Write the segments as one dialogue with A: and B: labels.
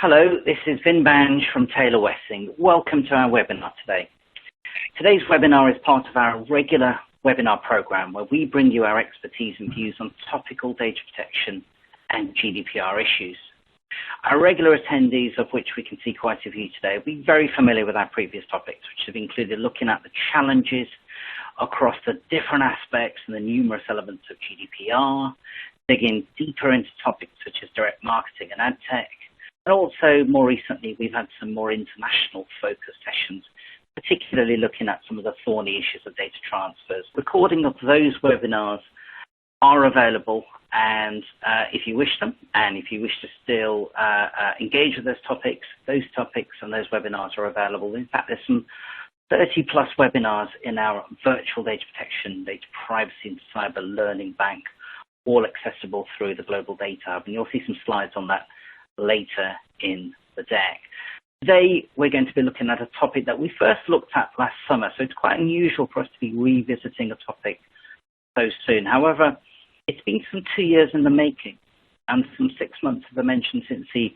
A: Hello, this is Vin Banj from Taylor Wessing. Welcome to our webinar today. Today's webinar is part of our regular webinar program where we bring you our expertise and views on topical data protection and GDPR issues. Our regular attendees, of which we can see quite a few today, will be very familiar with our previous topics, which have included looking at the challenges across the different aspects and the numerous elements of GDPR, digging deeper into topics such as direct marketing and ad tech. And also, more recently, we've had some more international focus sessions, particularly looking at some of the thorny issues of data transfers. Recording of those webinars are available, and if you wish them, and if you wish to still engage with those topics and those webinars are available. In fact, there's some 30+ webinars in our virtual data protection, data privacy, and cyber learning bank, all accessible through the Global Data Hub. And you'll see some slides on that later in the deck. Today, we're going to be looking at a topic that we first looked at last summer, so it's quite unusual for us to be revisiting a topic so soon. However, it's been some 2 years in the making and some 6 months, as I mentioned, since the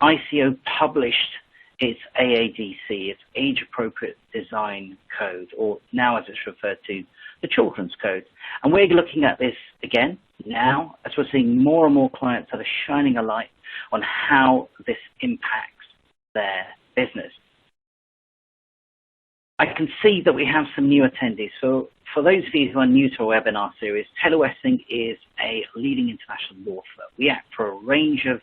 A: ICO published its AADC, its Age Appropriate Design Code, or now as it's referred to, the Children's Code. And we're looking at this again now as we're seeing more and more clients that are shining a light on how this impacts their business. I can see that we have some new attendees. So for those of you who are new to our webinar series, Taylor Wessing is a leading international law firm. We act for a range of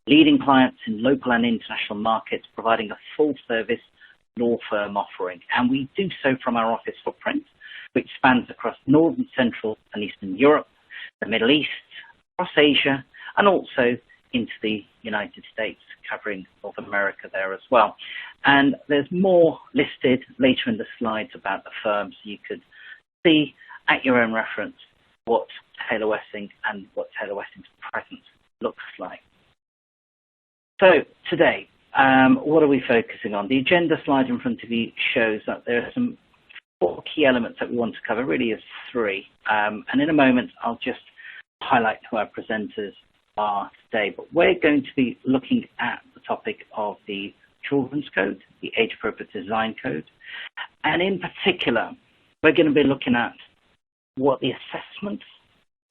A: leading clients in local and international markets, providing a full-service law firm offering. And we do so from our office footprint, which spans across Northern, Central, and Eastern Europe, the Middle East, across Asia, and also into the United States, covering North America there as well. And there's more listed later in the slides about the firm, so you could see at your own reference what Taylor Wessing and what Taylor Wessing's presence looks like. So today, what are we focusing on? The agenda slide in front of you shows that there are some 4 key elements that we want to cover, really is 3. And in a moment, I'll just highlight who our presenters are today. But we're going to be looking at the topic of the Children's Code, the Age Appropriate Design Code. And in particular, we're going to be looking at what the assessments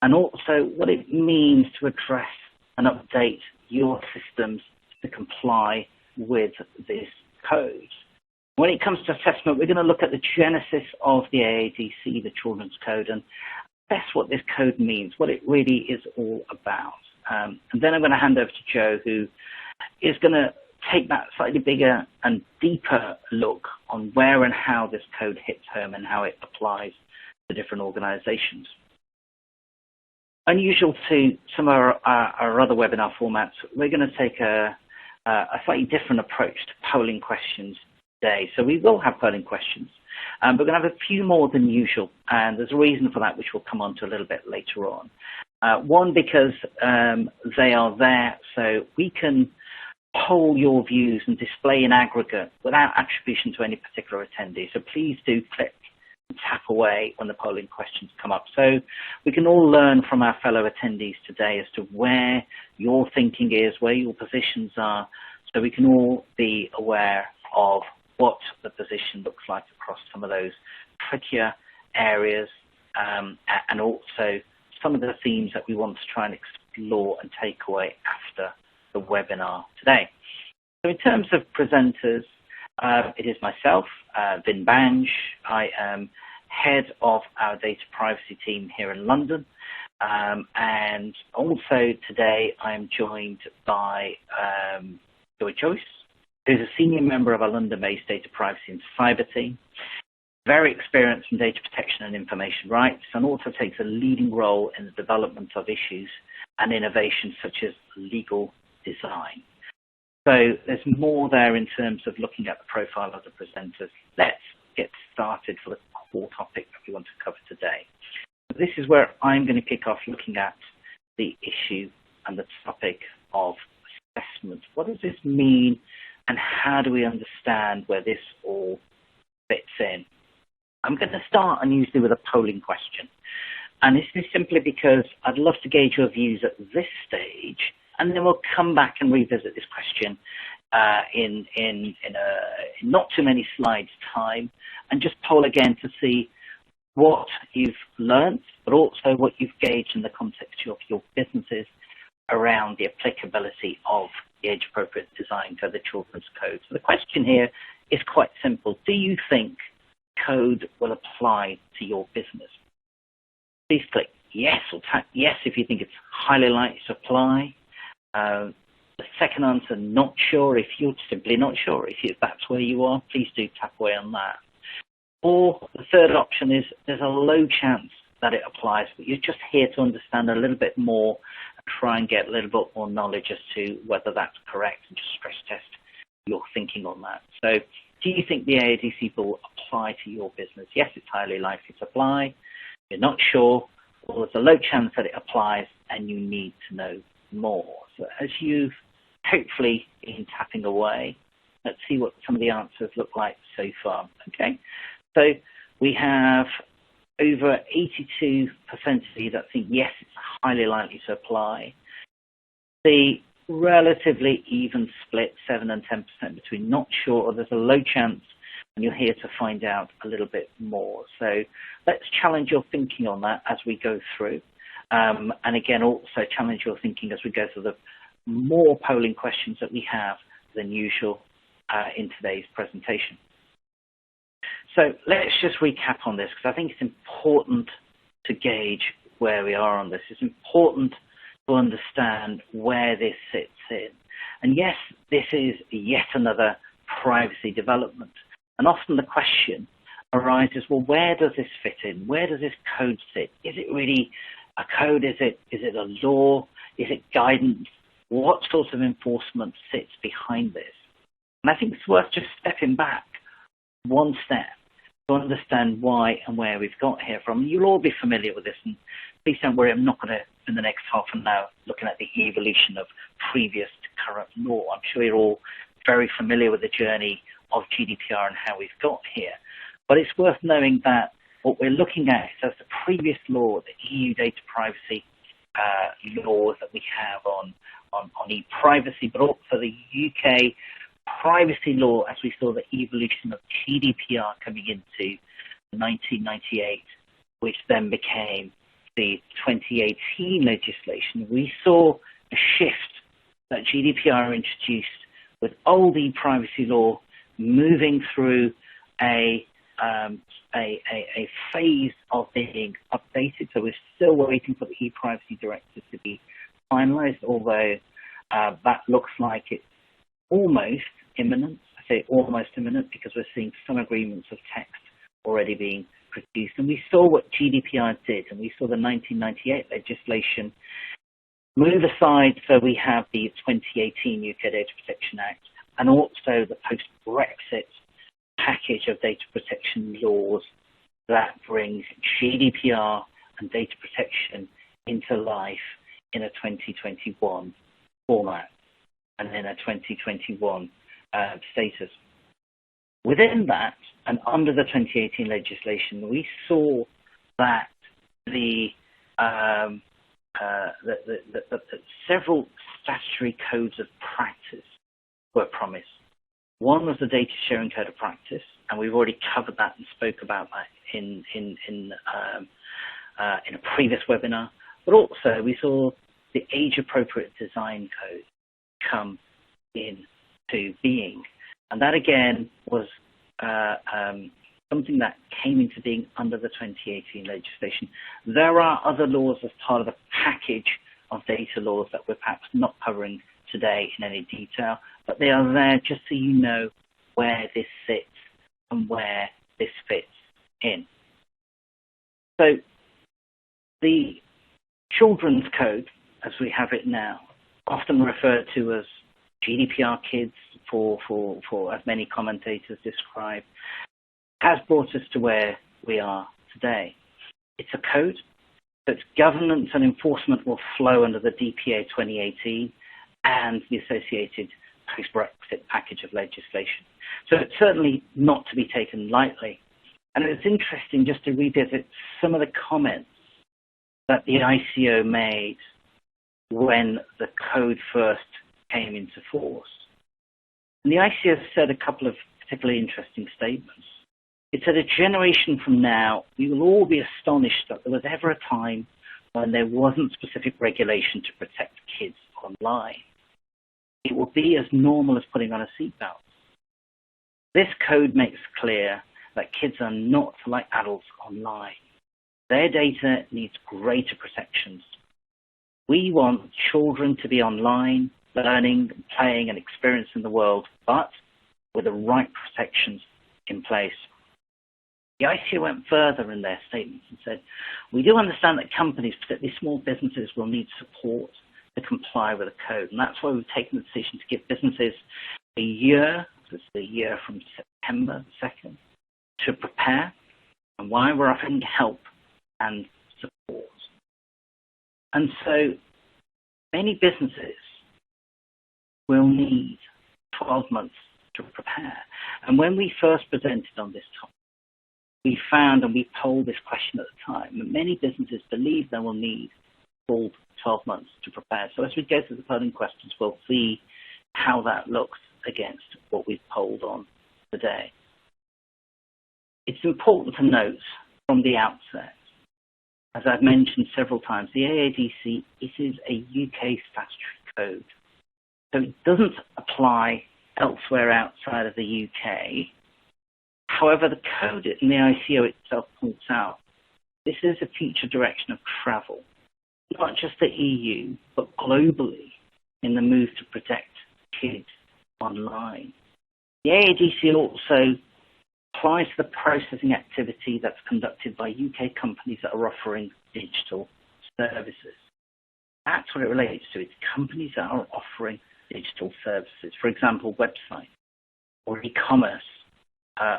A: and also what it means to address and update your systems to comply with this code. When it comes to assessment, we're going to look at the genesis of the AADC, the Children's Code, and assess what this code means, what it really is all about. And then I'm going to hand over to Joe, who is going to take that slightly bigger and deeper look on where and how this code hits home and how it applies to different organizations. Unusual to some of our other webinar formats, we're going to take a slightly different approach to polling questions today. So we will have polling questions, but we're going to have a few more than usual, and there's a reason for that, which we'll come on to a little bit later on. One, because they are there so we can poll your views and display in aggregate without attribution to any particular attendee. So please do click and tap away when the polling questions come up, so we can all learn from our fellow attendees today as to where your thinking is, where your positions are, so we can all be aware of what the position looks like across some of those trickier areas, and also some of the themes that we want to try and explore and take away after the webinar today. So in terms of presenters, it is myself, Vin Banj. I am head of our data privacy team here in London. And also today I am joined by Joy Joyce, who's a senior member of our London-based data privacy and cyber team, very experienced in data protection and information rights, and also takes a leading role in the development of issues and innovations such as legal design. So there's more there in terms of looking at the profile of the presenters. Let's get started for the core topic that we want to cover today. This is where I'm going to kick off looking at the issue and the topic of assessment. What does this mean, and how do we understand where this all fits in? I'm going to start unusually with a polling question. And this is simply because I'd love to gauge your views at this stage, and then we'll come back and revisit this question in not too many slides time, and just poll again to see what you've learned, but also what you've gauged in the context of your businesses around the applicability of the age-appropriate design to the children's code. So the question here is quite simple. Do you think code will apply to your business? Please click yes or tap yes if you think it's highly likely to apply. The second answer, not sure. If you're simply not sure, if that's where you are, please do tap away on that. Or the third option is there's a low chance that it applies, but you're just here to understand a little bit more and try and get a little bit more knowledge as to whether that's correct and just stress test your thinking on that. So do you think the AADC will apply to your business? Yes, it's highly likely to apply. You're not sure, or there's a low chance that it applies and you need to know more. So as you've hopefully been tapping away, let's see what some of the answers look like so far. Okay, so we have over 82% of you that think yes, it's highly likely to apply. The relatively even split, 7 and 10% between not sure or there's a low chance, and you're here to find out a little bit more. So let's challenge your thinking on that as we go through. And again, also challenge your thinking as we go through the more polling questions that we have than usual in today's presentation. So let's just recap on this, because I think it's important to gauge where we are on this. It's important to understand where this sits in. And yes, this is yet another privacy development. And often the question arises, well, where does this fit in? Where does this code sit? Is it really a code? Is it a law? Is it guidance? What sort of enforcement sits behind this? And I think it's worth just stepping back one step to understand why and where we've got here from. You'll all be familiar with this, and please don't worry, I'm not going to, in the next half an hour, looking at the evolution of previous to current law. I'm sure you're all very familiar with the journey of GDPR and how we've got here. But it's worth knowing that what we're looking at is the previous law, the EU data privacy laws that we have on e-privacy, but also the UK privacy law as we saw the evolution of GDPR coming into 1998, which then became the 2018 legislation. We saw a shift that GDPR introduced with old e-privacy law moving through a phase of being updated. So we're still waiting for the e-privacy directive to be finalized, although that looks like it's almost imminent. I say almost imminent because we're seeing some agreements of text already being produced. And we saw what GDPR did, and we saw the 1998 legislation move aside. So we have the 2018 UK Data Protection Act and also the post-Brexit package of data protection laws that brings GDPR and data protection into life in a 2021 format and in a 2021 status. Within that, and under the 2018 legislation, we saw that several statutory codes of practice were promised. One was the data sharing code of practice, and we've already covered that and spoke about that in a previous webinar. But also, we saw the age-appropriate design code come into being, and that again was something that came into being under the 2018 legislation. There are other laws as part of the package of data laws that we're perhaps not covering today in any detail, but they are there just so you know where this sits and where this fits in. So the children's code, as we have it now, often referred to as GDPR kids for as many commentators describe, has brought us to where we are today. It's a code, so its governance and enforcement will flow under the DPA 2018 and the associated post-Brexit package of legislation. So it's certainly not to be taken lightly. And it's interesting just to revisit some of the comments that the ICO made when the code first came into force. And the ICO said a couple of particularly interesting statements. It said, a generation from now, we will all be astonished that there was ever a time when there wasn't specific regulation to protect kids online. It will be as normal as putting on a seatbelt. This code makes clear that kids are not like adults online. Their data needs greater protections. We want children to be online, learning, playing, and experiencing the world, but with the right protections in place. The ICO went further in their statements and said, we do understand that companies, particularly small businesses, will need support to comply with the code. And that's why we've taken the decision to give businesses a year, this is the year from September 2nd, to prepare, and why we're offering help and support. And so many businesses will need 12 months to prepare. And when we first presented on this topic, we found, and we polled this question at the time, that many businesses believe they will need full 12 months to prepare. So as we go through the polling questions, we'll see how that looks against what we've polled on today. It's important to note from the outset, as I've mentioned several times, the AADC, it is a UK statutory code. So it doesn't apply elsewhere outside of the UK. However, the code in the ICO itself points out this is a future direction of travel, not just the EU, but globally in the move to protect kids online. The AADC also applies to the processing activity that's conducted by UK companies that are offering digital services. That's what it relates to. It's companies that are offering digital services, for example, websites or e-commerce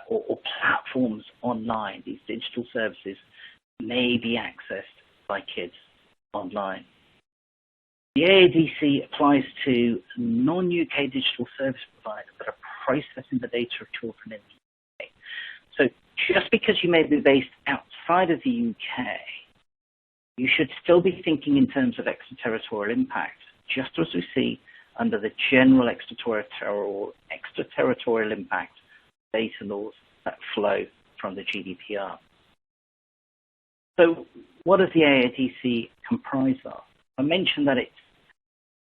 A: or platforms online. These digital services may be accessed by kids online. The AADC applies to non-UK digital service providers that are processing the data of children in the UK. So just because you may be based outside of the UK, you should still be thinking in terms of extraterritorial impact, just as we see under the general extraterritorial impact data laws that flow from the GDPR. So what does the AADC comprise of? I mentioned that it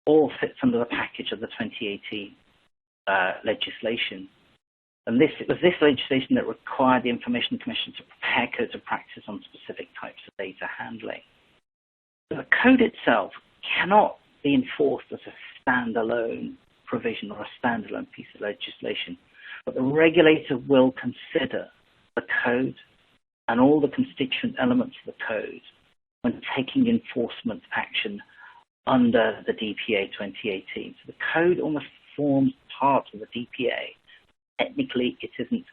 A: all fits under the package of the 2018 legislation. And it was this legislation that required the Information Commission to prepare codes of practice on specific types of data handling. The code itself cannot be enforced as a standalone provision or a standalone piece of legislation, but the regulator will consider the code and all the constituent elements of the code when taking enforcement action under the DPA 2018. So the code almost forms part of the DPA. Technically, it isn't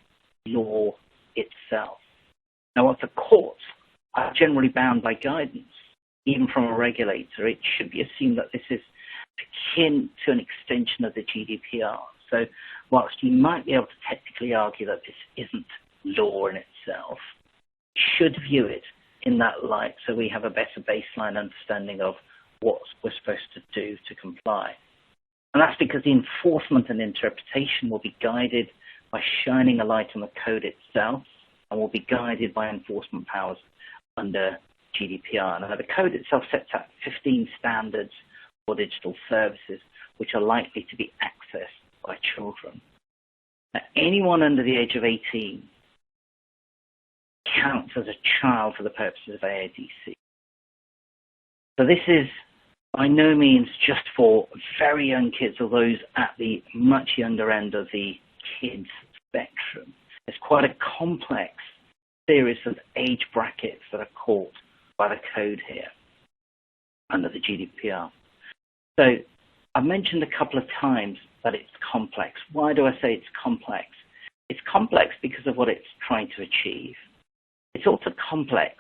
A: law itself. Now, what the courts are generally bound by guidance, even from a regulator, it should be assumed that this is akin to an extension of the GDPR. So whilst you might be able to technically argue that this isn't law in itself, you should view it in that light so we have a better baseline understanding of what we're supposed to do to comply. And that's because the enforcement and interpretation will be guided by shining a light on the code itself and will be guided by enforcement powers under GDPR. Now, the code itself sets out 15 standards for digital services which are likely to be accessed by children. Now, anyone under the age of 18 counts as a child for the purposes of AADC. So this is by no means just for very young kids or those at the much younger end of the kids spectrum. It's quite a complex series of age brackets that are caught by the code here under the GDPR. So I've mentioned a couple of times that it's complex. Why do I say it's complex? It's complex because of what it's trying to achieve. It's also complex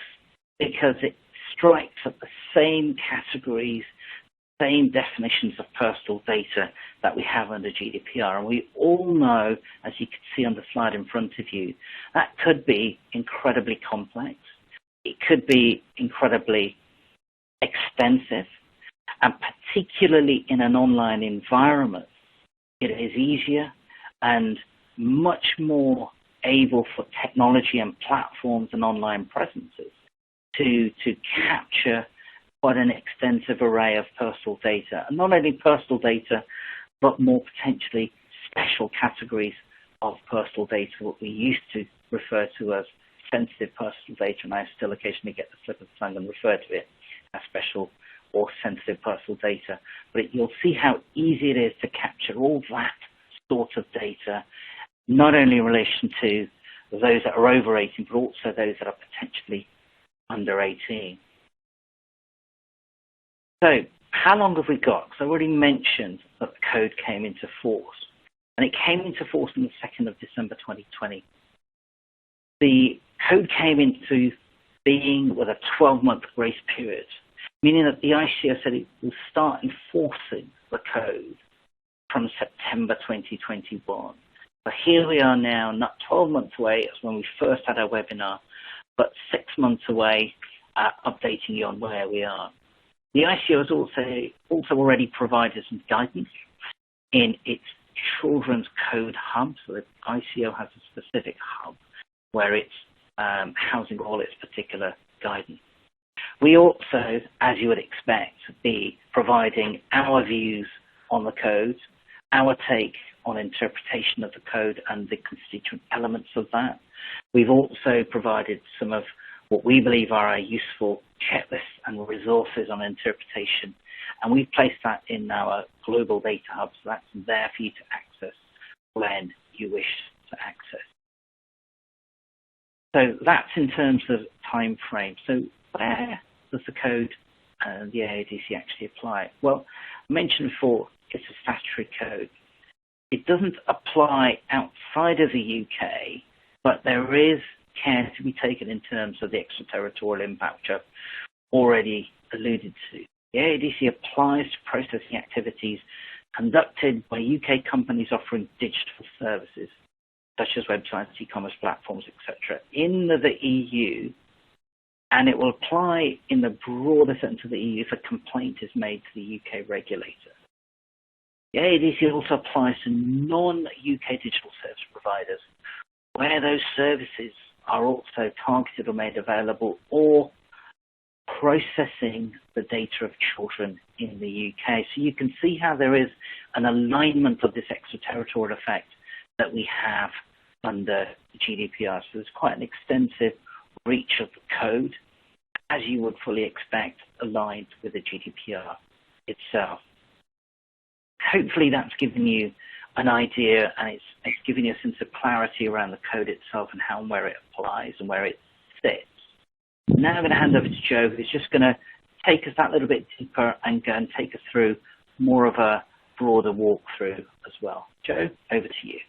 A: because it strikes at the same categories, same definitions of personal data that we have under GDPR. And we all know, as you can see on the slide in front of you, that could be incredibly complex. It could be incredibly extensive. And particularly in an online environment, it is easier and much more able for technology and platforms and online presences to capture quite an extensive array of personal data. And not only personal data, but more potentially special categories of personal data, what we used to refer to as sensitive personal data, and I still occasionally get the slip of the tongue and refer to it as special or sensitive personal data. But you'll see how easy it is to capture all that sort of data, not only in relation to those that are over 18, but also those that are potentially under 18. So how long have we got? Because I already mentioned that the code came into force, and it came into force on the 2nd of December 2020. The code came into being with a 12-month grace period, meaning that the ICO said it will start enforcing the code from September 2021. But here we are now, not 12 months away as when we first had our webinar, but 6 months away, updating you on where we are. The ICO has also already provided some guidance in its Children's Code Hub. So the ICO has a specific hub where it's housing all its particular guidance. We also, as you would expect, be providing our views on the code, our take on interpretation of the code and the constituent elements of that. We've also provided some of what we believe are our useful checklists and resources on interpretation, and we've placed that in our global data hub, so that's there for you to access when you wish to access. So that's in terms of time frame. So where does the code and the AADC actually apply? Well, I mentioned before, it's a statutory code. It doesn't apply outside of the UK, but there is care to be taken in terms of the extraterritorial impact, which I've already alluded to. The AADC applies to processing activities conducted by UK companies offering digital services, such as websites, e-commerce platforms, etc., in the EU, and it will apply in the broader sense of the EU if a complaint is made to the UK regulator. The AADC also applies to non-UK digital service providers, where those services are also targeted or made available, or processing the data of children in the UK. So you can see how there is an alignment of this extraterritorial effect that we have under GDPR. So there's quite an extensive reach of the code, as you would fully expect, aligned with the GDPR itself. Hopefully that's given you an idea, and it's giving you a sense of clarity around the code itself and how and where it applies and where it sits. Now I'm going to hand over to Joe, who's just going to take us that little bit deeper and go and take us through more of a broader walkthrough as well. Joe, over to you.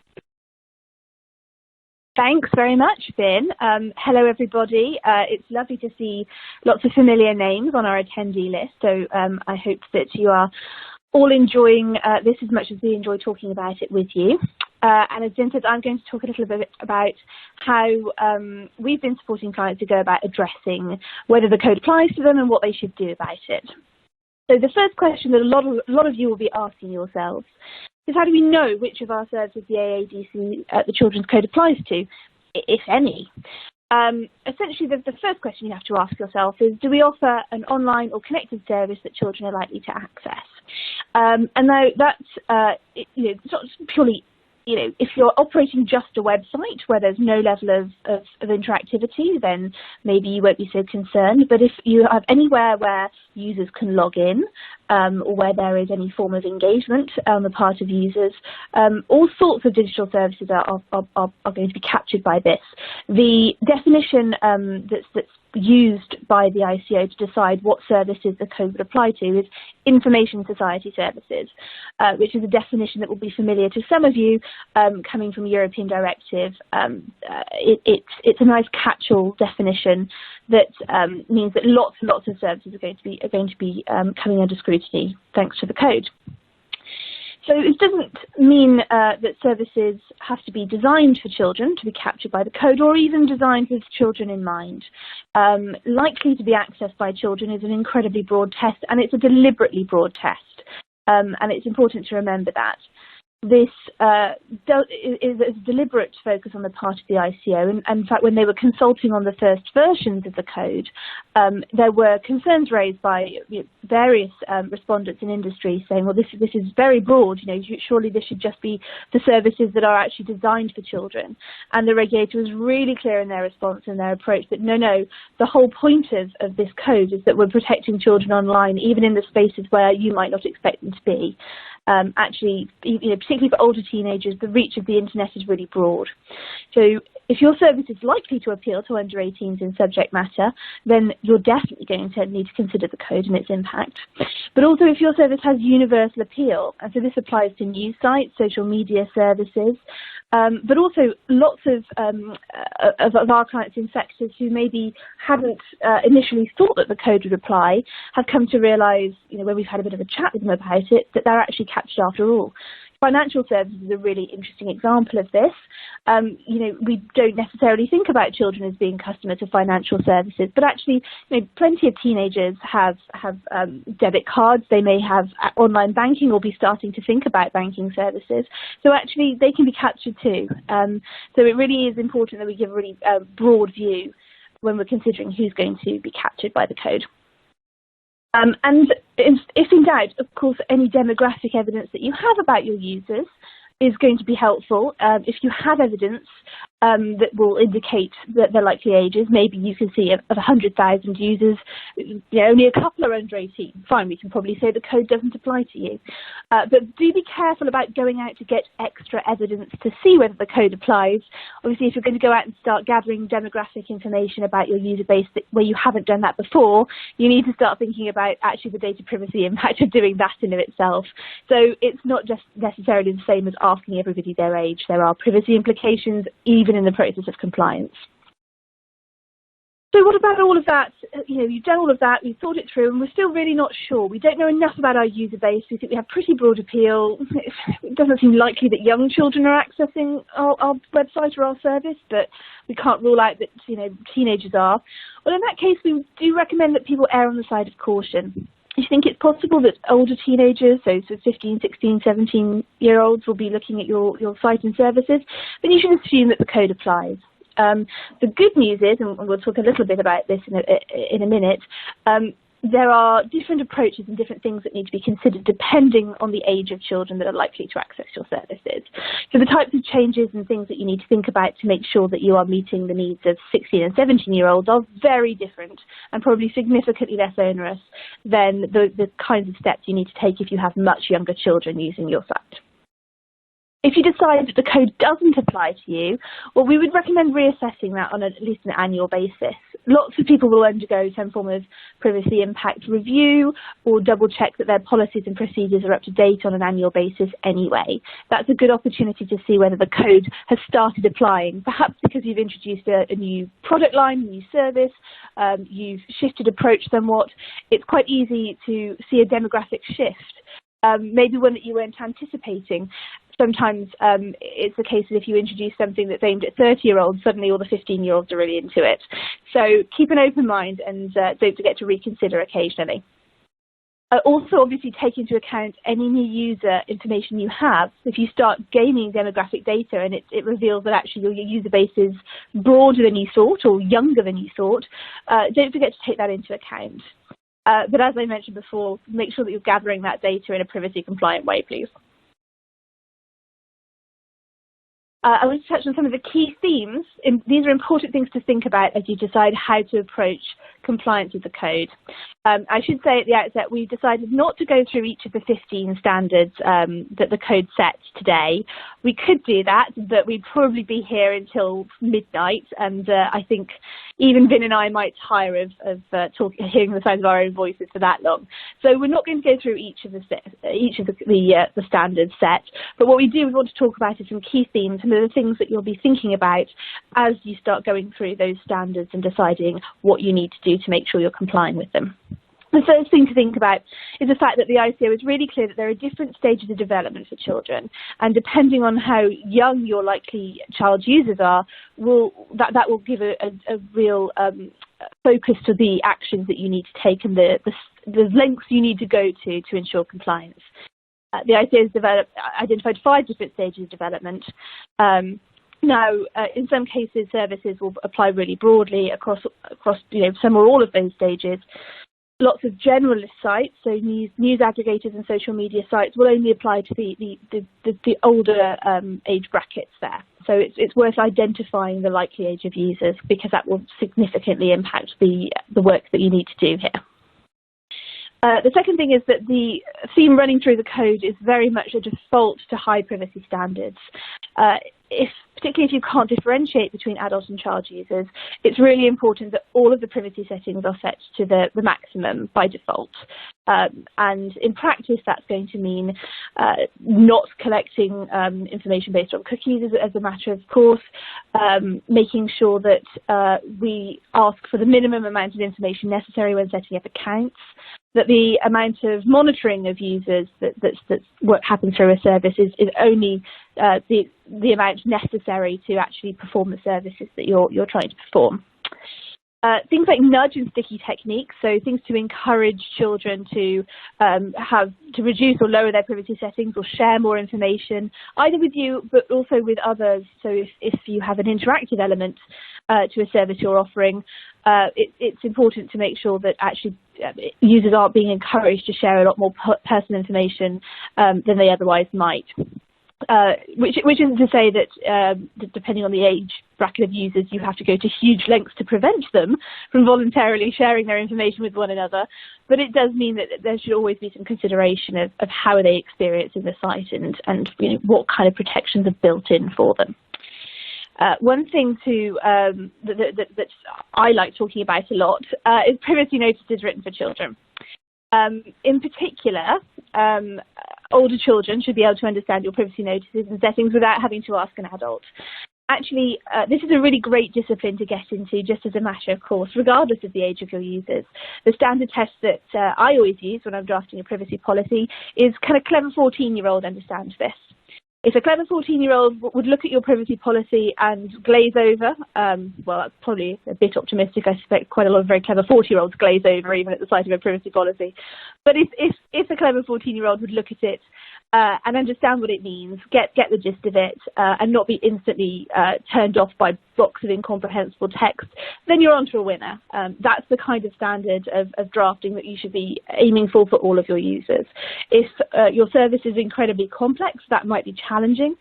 B: Thanks very much, Finn. Hello, everybody. It's lovely to see lots of familiar names on our attendee list, so I hope that you are all enjoying this as much as we enjoy talking about it with you. And as Jen said, I'm going to talk a little bit about how we've been supporting clients to go about addressing whether the code applies to them and what they should do about it. So the first question that a lot of you will be asking yourselves is, how do we know which of our services the AADC, the Children's Code, applies to, if any? Essentially, the first question you have to ask yourself is, do we offer an online or connected service that children are likely to access? And now that's sort of purely, if you're operating just a website where there's no level of interactivity, then maybe you won't be so concerned. But if you have anywhere where users can log in, or where there is any form of engagement on the part of users, all sorts of digital services are going to be captured by this. The definition that's used by the ICO to decide what services the code would apply to is information society services, which is a definition that will be familiar to some of you coming from a European directive. It's a nice catch-all definition that means that lots and lots of services are going to be coming under scrutiny thanks to the code. So it doesn't mean that services have to be designed for children to be captured by the code, or even designed with children in mind. Likely to be accessed by children is an incredibly broad test, and it's a deliberately broad test. And it's important to remember that. this is a deliberate focus on the part of the ICO. And in fact, when they were consulting on the first versions of the code, there were concerns raised by various respondents in industry saying, well, this is very broad. Surely this should just be for services that are actually designed for children. And the regulator was really clear in their response and their approach that no, the whole point of this code is that we're protecting children online, even in the spaces where you might not expect them to be. Actually, particularly for older teenagers, the reach of the internet is really broad. So if your service is likely to appeal to under 18s in subject matter, then you're definitely going to need to consider the code and its impact. But also if your service has universal appeal, and so this applies to news sites, social media services, but also lots of our clients in sectors who maybe hadn't initially thought that the code would apply have come to realise, when we've had a bit of a chat with them about it, that they're actually captured after all. Financial services is a really interesting example of this. We don't necessarily think about children as being customers of financial services, but actually, plenty of teenagers have debit cards. They may have online banking or be starting to think about banking services. So actually, they can be captured too. So it really is important that we give a really broad view when we're considering who's going to be captured by the code. And if in doubt, of course, any demographic evidence that you have about your users is going to be helpful. If you have evidence that will indicate that their likely ages, maybe you can see of 100,000 users, only a couple are under 18. Fine, we can probably say the code doesn't apply to you. But do be careful about going out to get extra evidence to see whether the code applies. Obviously, if you're going to go out and start gathering demographic information about your user base where you haven't done that before, you need to start thinking about actually the data privacy impact of doing that in of itself. So it's not just necessarily the same as asking everybody their age. There are privacy implications even in the process of compliance. So what about all of that? You've done all of that, we've thought it through, and we're still really not sure. We don't know enough about our user base. We think we have pretty broad appeal. It doesn't seem likely that young children are accessing our website or our service, but we can't rule out that teenagers are. Well, in that case, we do recommend that people err on the side of caution. If you think it's possible that older teenagers, so 15, 16, 17-year-olds will be looking at your site and services, then you should assume that the code applies. The good news is, and we'll talk a little bit about this in a minute, there are different approaches and different things that need to be considered depending on the age of children that are likely to access your services. So the types of changes and things that you need to think about to make sure that you are meeting the needs of 16 and 17-year-olds are very different and probably significantly less onerous than the kinds of steps you need to take if you have much younger children using your site. If you decide that the code doesn't apply to you, well, we would recommend reassessing that on at least an annual basis. Lots of people will undergo some form of privacy impact review or double check that their policies and procedures are up to date on an annual basis anyway. That's a good opportunity to see whether the code has started applying, perhaps because you've introduced a new product line, a new service, you've shifted approach somewhat. It's quite easy to see a demographic shift, maybe one that you weren't anticipating. Sometimes it's the case that if you introduce something that's aimed at 30-year-olds, suddenly all the 15-year-olds are really into it. So keep an open mind and don't forget to reconsider occasionally. Also, obviously, take into account any new user information you have. If you start gaining demographic data and it reveals that actually your user base is broader than you thought or younger than you thought, don't forget to take that into account. But as I mentioned before, make sure that you're gathering that data in a privacy-compliant way, please. I want to touch on some of the key themes. These are important things to think about as you decide how to approach compliance with the code. I should say at the outset, we decided not to go through each of the 15 standards that the code sets today. We could do that, but we'd probably be here until midnight, and I think even Vin and I might tire of hearing the sound of our own voices for that long. So we're not going to go through each of the standards set, but what we do want to talk about is some key themes, some of the things that you'll be thinking about as you start going through those standards and deciding what you need to do to make sure you're complying with them. The first thing to think about is the fact that the ICO is really clear that there are different stages of development for children, and depending on how young your likely child's users are, that will give a real focus to the actions that you need to take and the lengths you need to go to ensure compliance. The ICO has identified 5 different stages of development. Now, in some cases, services will apply really broadly across some or all of those stages. Lots of generalist sites, so news aggregators and social media sites, will only apply to the older age brackets there. So it's worth identifying the likely age of users, because that will significantly impact the work that you need to do here. The second thing is that the theme running through the code is very much a default to high privacy standards. Particularly if you can't differentiate between adult and child users, it's really important that all of the privacy settings are set to the maximum by default. And in practice, that's going to mean not collecting information based on cookies as a matter of course, making sure that we ask for the minimum amount of information necessary when setting up accounts, that the amount of monitoring of users that's what happens through a service is only the amount necessary to actually perform the services that you're trying to perform. Things like nudge and sticky techniques, so things to encourage children to reduce or lower their privacy settings or share more information, either with you but also with others. So if you have an interactive element to a service you're offering, it's important to make sure that actually users aren't being encouraged to share a lot more personal information than they otherwise might. Which isn't to say that depending on the age bracket of users, you have to go to huge lengths to prevent them from voluntarily sharing their information with one another, but it does mean that there should always be some consideration of how are they experiencing the site and what kind of protections are built in for them. One thing that I like talking about a lot is privacy notices written for children. In particular, older children should be able to understand your privacy notices and settings without having to ask an adult. Actually, this is a really great discipline to get into just as a matter of course, regardless of the age of your users. The standard test that I always use when I'm drafting a privacy policy is, can a clever 14-year-old understand this? If a clever 14-year-old would look at your privacy policy and glaze over, well, that's probably a bit optimistic. I suspect quite a lot of very clever 40-year-olds glaze over even at the sight of a privacy policy. But if a clever 14-year-old would look at it and understand what it means, get the gist of it, and not be instantly turned off by blocks of incomprehensible text, then you're onto a winner. That's the kind of standard of drafting that you should be aiming for all of your users. If your service is incredibly complex, that might be challenging,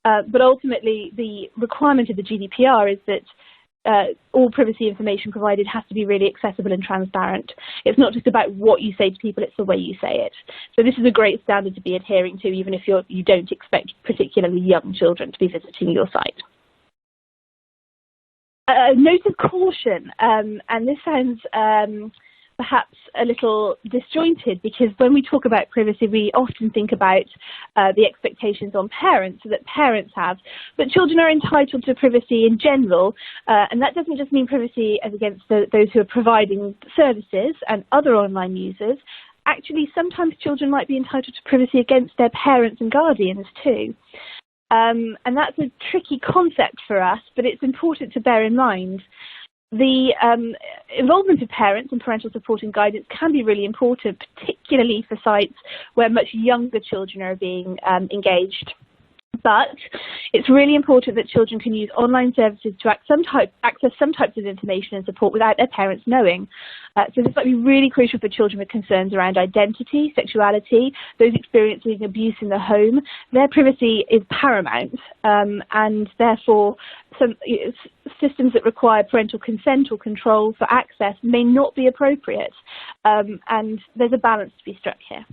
B: but ultimately the requirement of the GDPR is that all privacy information provided has to be really accessible and transparent. It's not just about what you say to people, it's the way you say it. So this is a great standard to be adhering to, even if you don't expect particularly young children to be visiting your site. Note of caution, and this sounds perhaps a little disjointed, because when we talk about privacy, we often think about the expectations on parents that parents have, but children are entitled to privacy in general, and that doesn't just mean privacy as against those who are providing services and other online users. Actually, sometimes children might be entitled to privacy against their parents and guardians too. And that's a tricky concept for us, but it's important to bear in mind. The involvement of parents and parental support and guidance can be really important, particularly for sites where much younger children are being engaged. But it's really important that children can use online services to access some types of information and support without their parents knowing. So this might be really crucial for children with concerns around identity, sexuality, those experiencing abuse in the home. Their privacy is paramount, and therefore some systems that require parental consent or control for access may not be appropriate, and there's a balance to be struck here.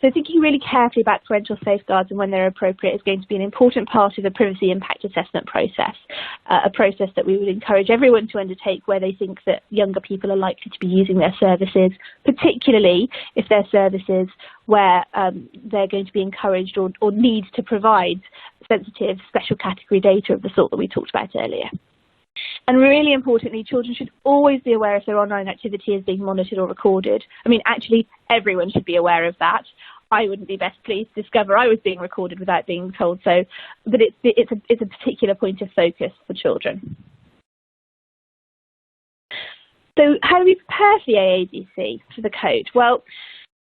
B: So thinking really carefully about parental safeguards and when they're appropriate is going to be an important part of the privacy impact assessment process, a process that we would encourage everyone to undertake where they think that younger people are likely to be using their services, particularly if they're services where they're going to be encouraged or need to provide sensitive special category data of the sort that we talked about earlier. And really importantly, children should always be aware if their online activity is being monitored or recorded. I mean, actually, everyone should be aware of that. I wouldn't be best pleased to discover I was being recorded without being told so, but it's a particular point of focus for children. So how do we prepare for the AADC, for the code? Well,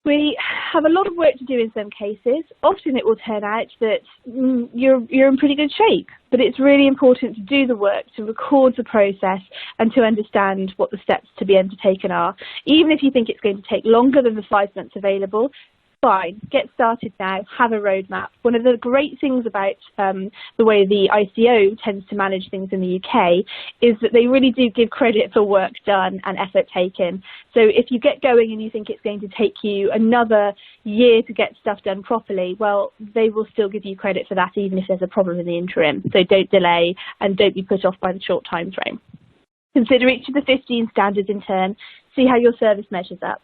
B: We have a lot of work to do in some cases. Often it will turn out that you're in pretty good shape, but it's really important to do the work, to record the process and to understand what the steps to be undertaken are. Even if you think it's going to take longer than the 5 months available, fine, get started now, have a roadmap. One of the great things about the way the ICO tends to manage things in the UK is that they really do give credit for work done and effort taken. So if you get going and you think it's going to take you another year to get stuff done properly, well, they will still give you credit for that even if there's a problem in the interim. So don't delay and don't be put off by the short time frame. Consider each of the 15 standards in turn, see how your service measures up.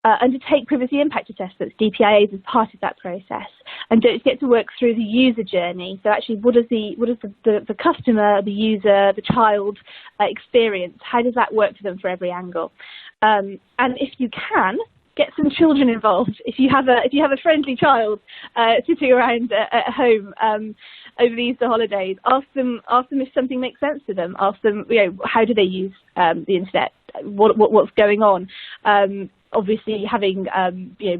B: Undertake privacy impact assessments, DPIAs, as part of that process, and don't forget to work through the user journey. So actually, what does the customer, the user, the child experience? How does that work for them for every angle? And if you can, get some children involved. If you have a friendly child sitting around at home over the Easter holidays, ask them if something makes sense to them. Ask them, how do they use the internet? What's going on? Obviously, having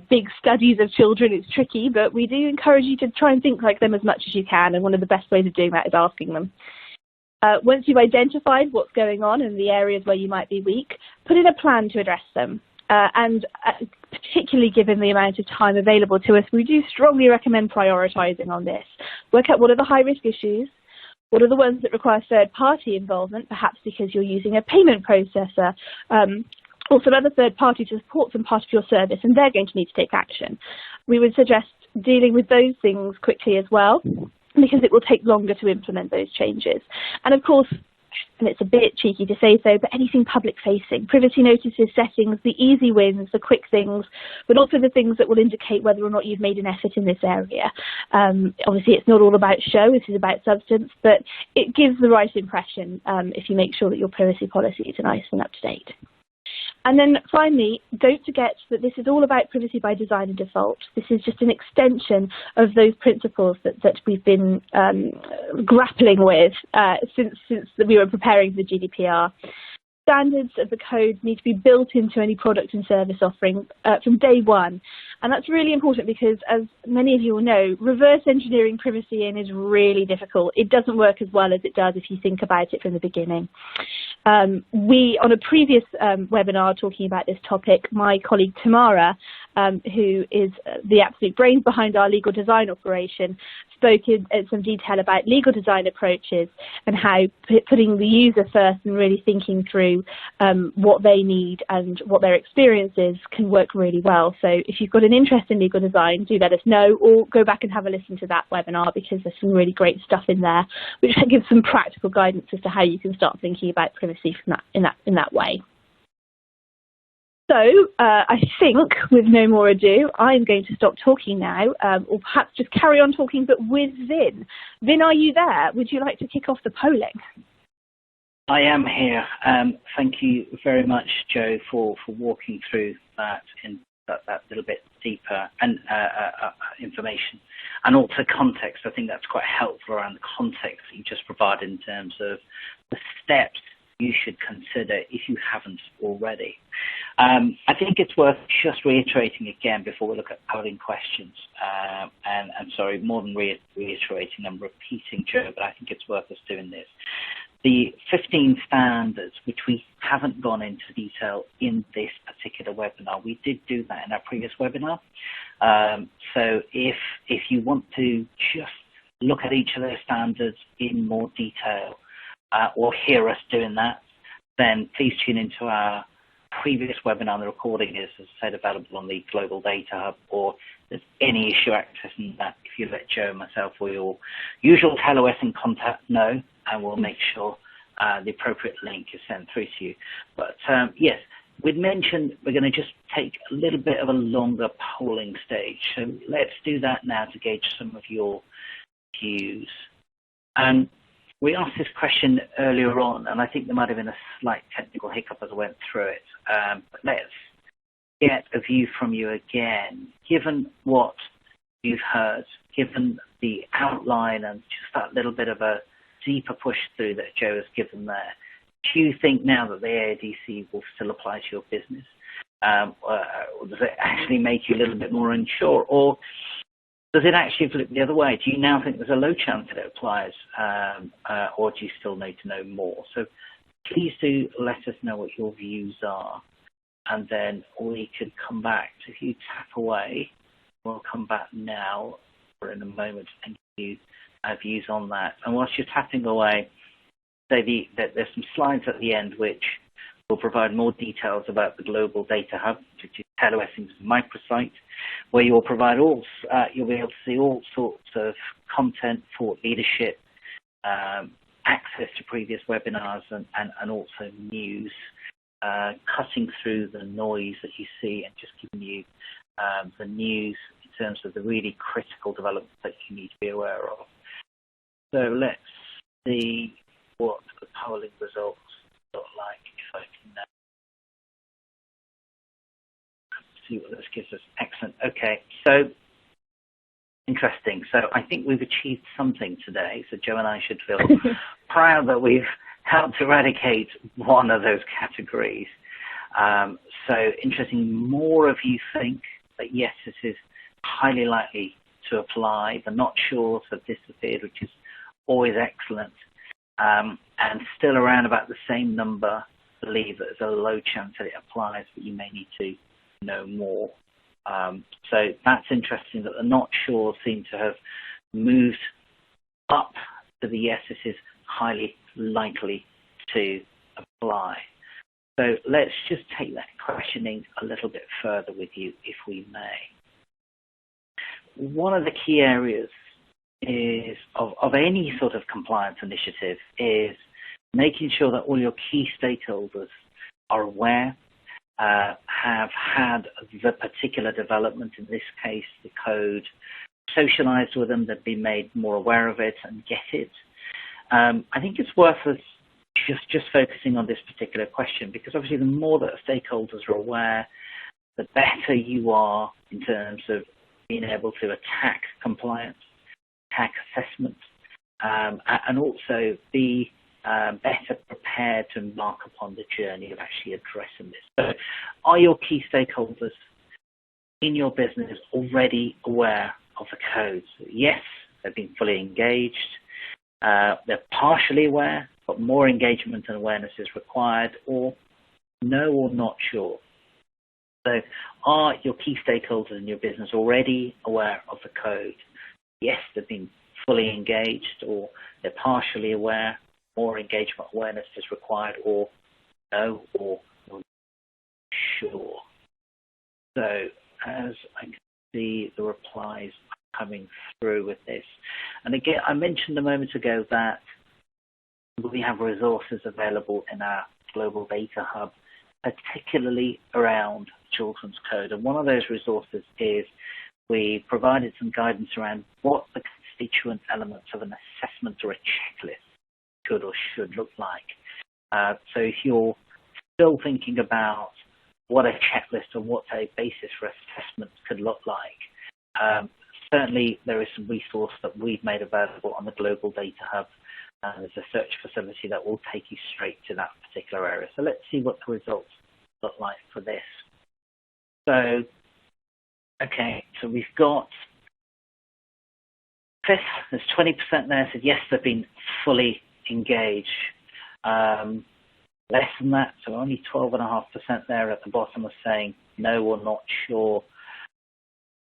B: big studies of children is tricky, but we do encourage you to try and think like them as much as you can, and one of the best ways of doing that is asking them. Once you've identified what's going on and the areas where you might be weak, put in a plan to address them. And particularly given the amount of time available to us, we do strongly recommend prioritising on this. Work out what are the high-risk issues, what are the ones that require third-party involvement, perhaps because you're using a payment processor, or some other third party to support some part of your service, and they're going to need to take action. We would suggest dealing with those things quickly as well, because it will take longer to implement those changes. And of course, and it's a bit cheeky to say so, but anything public facing, privacy notices, settings, the easy wins, the quick things, but also the things that will indicate whether or not you've made an effort in this area. Obviously, it's not all about show, it is about substance, but it gives the right impression if you make sure that your privacy policies are nice and up to date. And then finally, don't forget that this is all about privacy by design and default. This is just an extension of those principles that we've been grappling with since we were preparing for the GDPR. Standards of the code need to be built into any product and service offering from day one. And that's really important because, as many of you will know, reverse engineering privacy in is really difficult. It doesn't work as well as it does if you think about it from the beginning. On a previous webinar talking about this topic, my colleague Tamara, who is the absolute brains behind our legal design operation, spoke in some detail about legal design approaches and how putting the user first and really thinking through what they need and what their experience is can work really well. So if you've got an interest in legal design, do let us know, or go back and have a listen to that webinar because there's some really great stuff in there which gives some practical guidance as to how you can start thinking about privacy from in that way. So I think, with no more ado, I'm going to stop talking now, or perhaps just carry on talking, but with Vin. Vin, are you there? Would you like to kick off the polling?
A: I am here. Thank you very much, Joe, for walking through that in that little bit deeper and information, and also context. I think that's quite helpful around the context that you just provided in terms of the steps you should consider if you haven't already. I think it's worth just reiterating again before we look at polling questions, and sorry, more than reiterating, I'm repeating, Joe, but I think it's worth us doing this. The 15 standards, which we haven't gone into detail in this particular webinar, we did do that in our previous webinar. So if you want to just look at each of those standards in more detail, or hear us doing that, then please tune into our previous webinar. The recording is, as I said, available on the Global Data Hub, or if there's any issue accessing that, if you let Joe, myself, or your usual Wessing contact know, and we'll make sure the appropriate link is sent through to you. But yes, we'd mentioned we're going to just take a little bit of a longer polling stage. So let's do that now to gauge some of your views. We asked this question earlier on, and I think there might have been a slight technical hiccup as I went through it. But let's get a view from you again. Given what you've heard, given the outline and just that little bit of a deeper push through that Joe has given there, do you think now that the AADC will still apply to your business? Or does it actually make you a little bit more unsure? Or does it actually flip the other way? Do you now think there's a low chance that it applies, or do you still need to know more? So please do let us know what your views are, and then we could come back. So if you tap away, we'll come back now or in a moment and give you views on that. And whilst you're tapping away, say there's some slides at the end which will provide more details about the Global Data Hub, which is Taylor Wessing's microsite, where you'll be able to see all sorts of content, thought leadership, access to previous webinars, and also news, cutting through the noise that you see and just giving you the news in terms of the really critical developments that you need to be aware of. So let's see what the polling results look like, if I can see what this gives us. Excellent. Okay, so interesting. So I think we've achieved something today. So Joe and I should feel proud that we've helped eradicate one of those categories. So interesting. More of you think that yes, this is highly likely to apply. The not sures have disappeared, which is always excellent. And still around about the same number believe that there's a low chance that it applies, but you may need to know more. So that's interesting that the not sure seem to have moved up to the yes, this is highly likely to apply. So let's just take that questioning a little bit further with you, if we may. One of the key areas is of any sort of compliance initiative is making sure that all your key stakeholders are aware, have had the particular development, in this case the code, socialized with them, they've been made more aware of it and get it. I think it's worth us just focusing on this particular question, because obviously the more that stakeholders are aware, the better you are in terms of being able to attack compliance, attack assessment, and also be better prepared to embark upon the journey of actually addressing this. So are your key stakeholders in your business already aware of the codes? Yes, they've been fully engaged. They're partially aware, but more engagement and awareness is required, or no or not sure. So are your key stakeholders in your business already aware of the code? Yes, they've been fully engaged, or they're partially aware, more engagement awareness is required, or no or sure. So as I can see, the replies are coming through with this. And again, I mentioned a moment ago that we have resources available in our Global Data Hub, particularly around children's code. And one of those resources is we provided some guidance around what the constituent elements of an assessment or a checklist could or should look like. So if you're still thinking about what a checklist or what a basis for assessment could look like, certainly there is some resource that we've made available on the Global Data Hub. There's a search facility that will take you straight to that particular area. So let's see what the results look like for this. So, okay, so we've got fifth, there's 20% there said yes, they've been fully engaged. Less than that, so only 12.5% there at the bottom are saying no or not sure.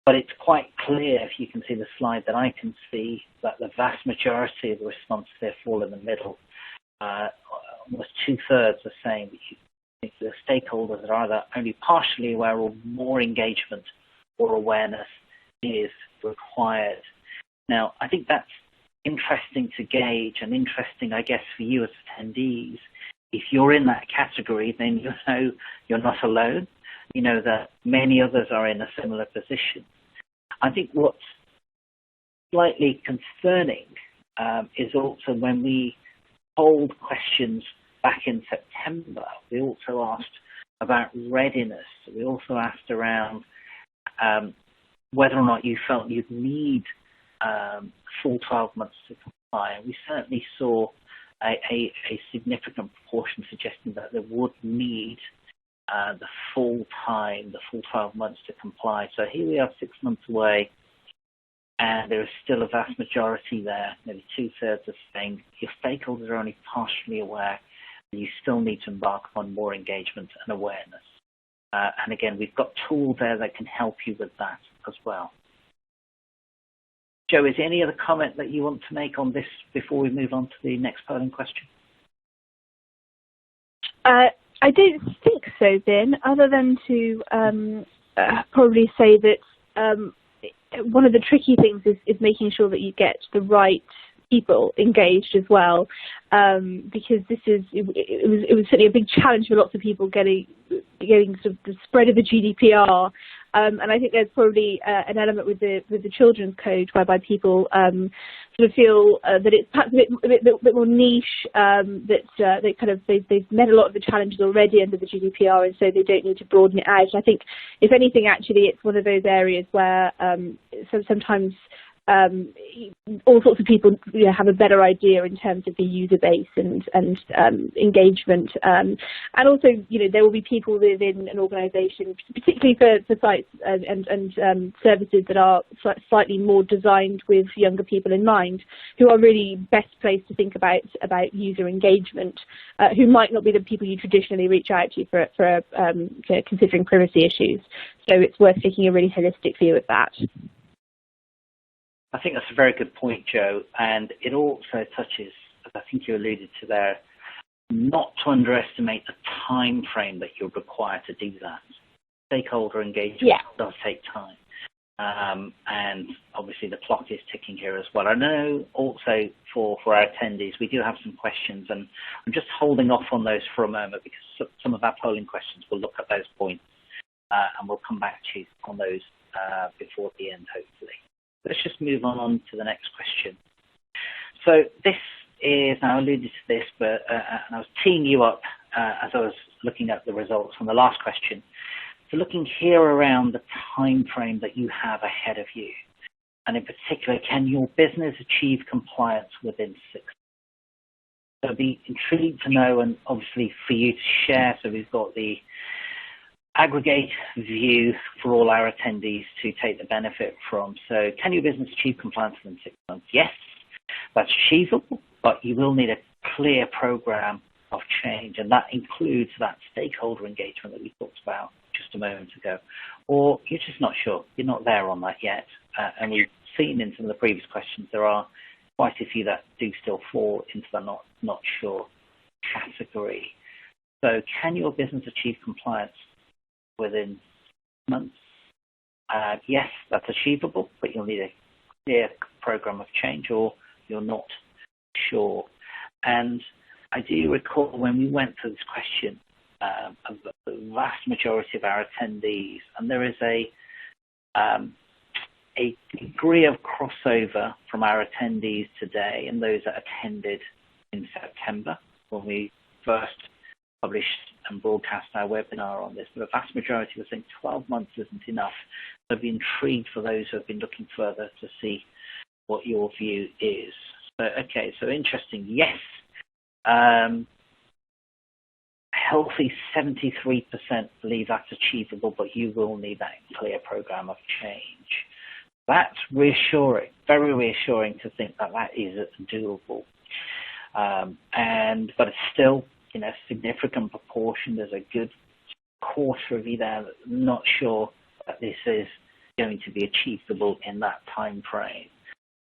A: But it's quite clear, if you can see the slide, that I can see that the vast majority of the responses there fall in the middle. Almost 2/3 are saying that the stakeholders are either only partially aware or more engagement or awareness is required. Now, I think that's interesting to gauge and interesting, I guess, for you as attendees. If you're in that category, then you know you're not alone. You know that many others are in a similar position. I think what's slightly concerning is also when we polled questions back in September, we also asked about readiness. We also asked around whether or not you felt you'd need full 12 months to comply. And we certainly saw a significant proportion suggesting that they would need the full time, the full 12 months to comply. So here we are 6 months away, and there is still a vast majority there, maybe 2/3 are saying your stakeholders are only partially aware, and you still need to embark upon more engagement and awareness. And again, we've got tools there that can help you with that as well. Joe, is there any other comment that you want to make on this before we move on to the next polling question?
B: I don't think so, Ben, other than to probably say that one of the tricky things is making sure that you get the right people engaged as well, because it was certainly a big challenge for lots of people getting sort of the spread of the GDPR, and I think there's probably an element with the children's code whereby people sort of feel that it's perhaps a bit more niche, that they've met a lot of the challenges already under the GDPR, and so they don't need to broaden it out. I think if anything, actually, it's one of those areas where sometimes all sorts of people have a better idea in terms of the user base and engagement, and also there will be people within an organisation, particularly for sites and services that are slightly more designed with younger people in mind, who are really best placed to think about user engagement, who might not be the people you traditionally reach out to for considering privacy issues. So it's worth taking a really holistic view of that.
A: I think that's a very good point, Joe, and it also touches, as I think you alluded to there, not to underestimate the time frame that you're required to do that. Stakeholder engagement does take time, and obviously the clock is ticking here as well. I know also for our attendees, we do have some questions, and I'm just holding off on those for a moment because some of our polling questions will look at those points, and we'll come back to you on those before the end, hopefully. Let's just move on to the next question. So this is, now I alluded to this, but and I was teeing you up as I was looking at the results from the last question. So looking here around the time frame that you have ahead of you, and in particular, can your business achieve compliance within 6 months? So I'd be intrigued to know, and obviously for you to share, so we've got the aggregate view for all our attendees to take the benefit from. So can your business achieve compliance within 6 months? Yes, that's achievable, but you will need a clear program of change, and that includes that stakeholder engagement that we talked about just a moment ago. Or you're just not sure, you're not there on that yet, and we've seen in some of the previous questions there are quite a few that do still fall into the not sure category. So can your business achieve compliance within months? Yes, that's achievable, but you'll need a clear program of change, or you're not sure. And I do recall when we went through this question, the vast majority of our attendees, and there is a degree of crossover from our attendees today and those that attended in September when we first published and broadcast our webinar on this, but a vast majority was saying 12 months isn't enough. So I'd be intrigued for those who have been looking further to see what your view is. So, okay, so interesting. Yes, healthy 73% believe that's achievable, but you will need that clear program of change. That's reassuring, very reassuring to think that that is doable. But it's still, a significant proportion. There's a good quarter of you there that's not sure that this is going to be achievable in that time frame.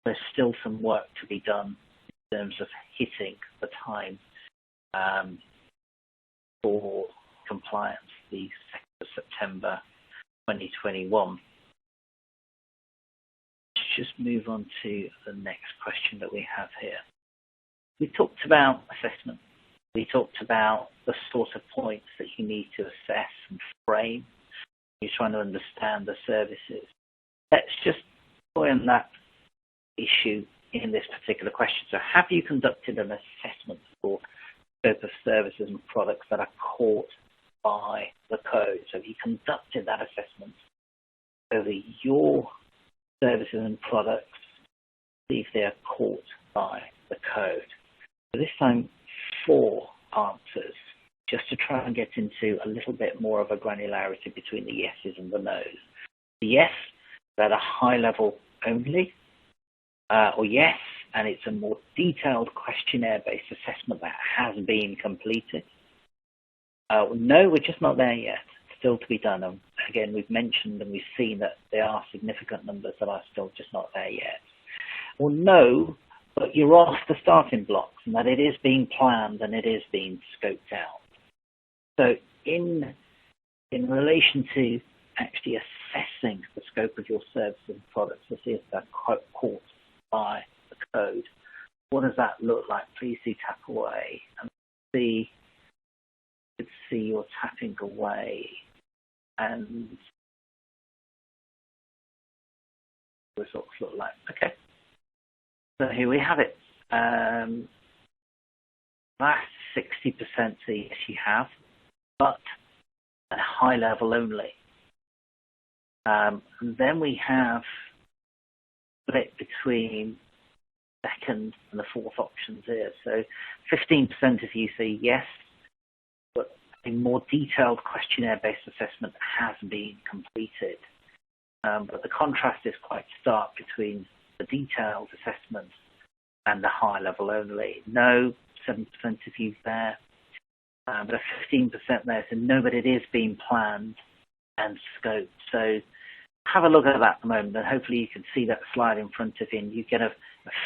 A: There's still some work to be done in terms of hitting the time for compliance, the 2nd of September 2021. Let's just move on to the next question that we have here. We talked about assessment. We talked about the sort of points that you need to assess and frame. You're trying to understand the services. Let's just point that issue in this particular question. So have you conducted an assessment for scope of services and products that are caught by the code? So have you conducted that assessment over your services and products, see if they are caught by the code? So this time, 4 answers, just to try and get into a little bit more of a granularity between the yeses and the nos. The yes, at a high level only, or yes, and it's a more detailed questionnaire-based assessment that has been completed. No, we're just not there yet, still to be done. And again, we've mentioned and we've seen that there are significant numbers that are still just not there yet. Or no, but you're off the starting blocks and that it is being planned and it is being scoped out. So in relation to actually assessing the scope of your services and products to see if they're caught by the code, what does that look like? Please do tap away and see you're tapping away and results look like. Okay. So here we have it. That's 60% so yes you have, but at a high level only. And then we have split between second and the fourth options here. So 15% of you say yes, but a more detailed questionnaire-based assessment has been completed. But the contrast is quite stark between the detailed assessment and the high level only. No, 7% of you there, but a 15% there. So no, but it is being planned and scoped. So have a look at that at the moment, and hopefully you can see that slide in front of you and you get a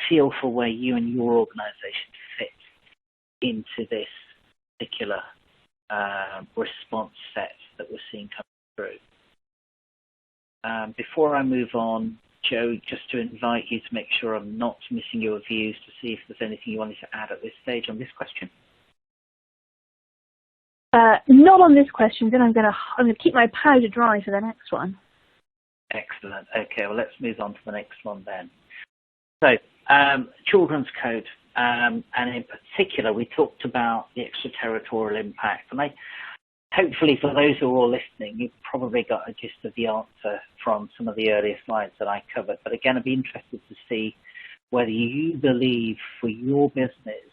A: feel for where you and your organisation fit into this particular response set that we're seeing come through. Before I move on, Joe, just to invite you to make sure I'm not missing your views to see if there's anything you wanted to add at this stage on this question.
B: Not on this question, then I'm going to keep my powder dry for the next one.
A: Excellent. Okay, well, let's move on to the next one then. So, children's code, and in particular, we talked about the extraterritorial impact. And hopefully, for those who are all listening, you've probably got a gist of the answer from some of the earlier slides that I covered. But again, I'd be interested to see whether you believe for your business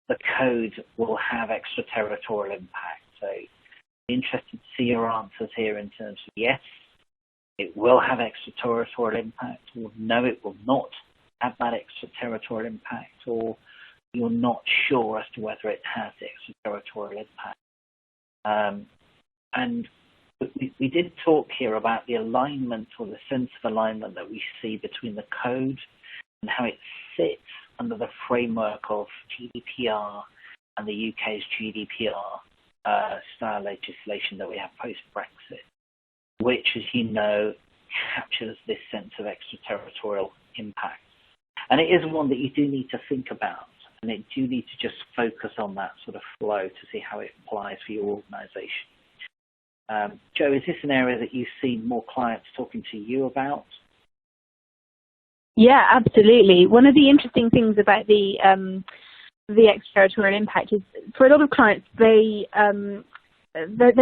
A: the code will have extraterritorial impact. So, be interested to see your answers here in terms of yes, it will have extraterritorial impact, or no, it will not have that extraterritorial impact, or you're not sure as to whether it has the extraterritorial impact. And we did talk here about the alignment or the sense of alignment that we see between the code and how it sits under the framework of GDPR and the UK's GDPR style legislation that we have post-Brexit, which, as you know, captures this sense of extraterritorial impact. And it is one that you do need to think about, and you do need to just focus on that sort of flow to see how it applies for your organisation. Joe, is this an area that you've seen more clients talking to you about?
B: Yeah, absolutely. One of the interesting things about the extraterritorial impact is, for a lot of clients, they're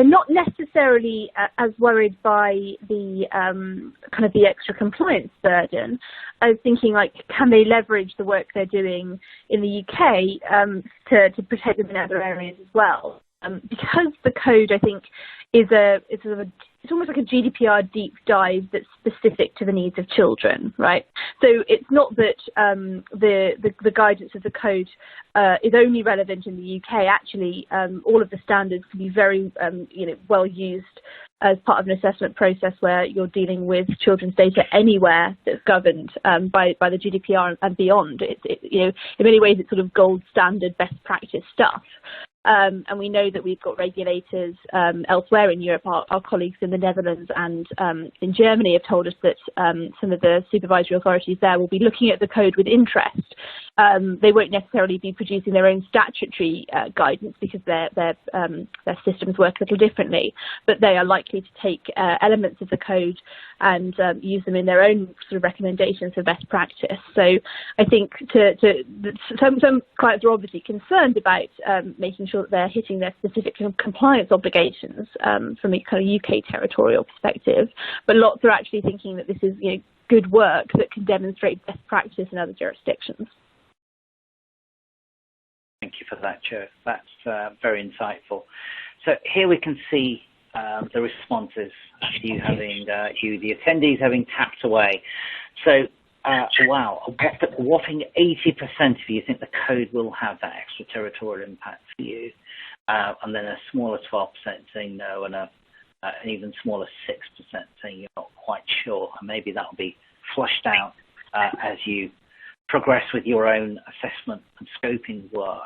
B: not necessarily as worried by the kind of the extra compliance burden as thinking like, can they leverage the work they're doing in the UK to protect them in other areas as well? Because the code, I think, it's almost like a GDPR deep dive that's specific to the needs of children, right? So it's not that the guidance of the code is only relevant in the UK. Actually, all of the standards can be very well used as part of an assessment process where you're dealing with children's data anywhere that's governed by the GDPR and beyond. In many ways, it's sort of gold standard best practice stuff. And we know that we've got regulators elsewhere in Europe. Our colleagues in the Netherlands and in Germany have told us that some of the supervisory authorities there will be looking at the code with interest. They won't necessarily be producing their own statutory guidance because their systems work a little differently, but they are likely to take elements of the code and use them in their own sort of recommendations for best practice. So I think some clients are obviously concerned about making sure that they're hitting their specific compliance obligations from a kind of UK territorial perspective, but lots are actually thinking that this is good work that can demonstrate best practice in other jurisdictions.
A: Thank you for that, Joe. That's very insightful. So here we can see the responses, you having, the attendees having tapped away. So, wow, a whopping 80% of you think the code will have that extraterritorial impact for you, and then a smaller 12% saying no, and an even smaller 6% saying you're not quite sure, and maybe that'll be flushed out as you progress with your own assessment and scoping work.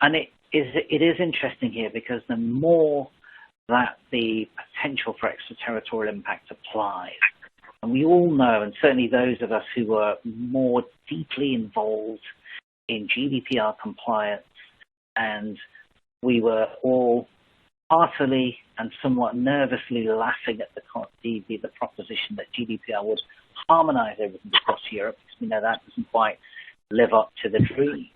A: And it is interesting here because the more that the potential for extraterritorial impact applies, and we all know, and certainly those of us who were more deeply involved in GDPR compliance, and we were all heartily and somewhat nervously laughing at the proposition that GDPR would harmonize everything across Europe, because we know that doesn't quite live up to the dream.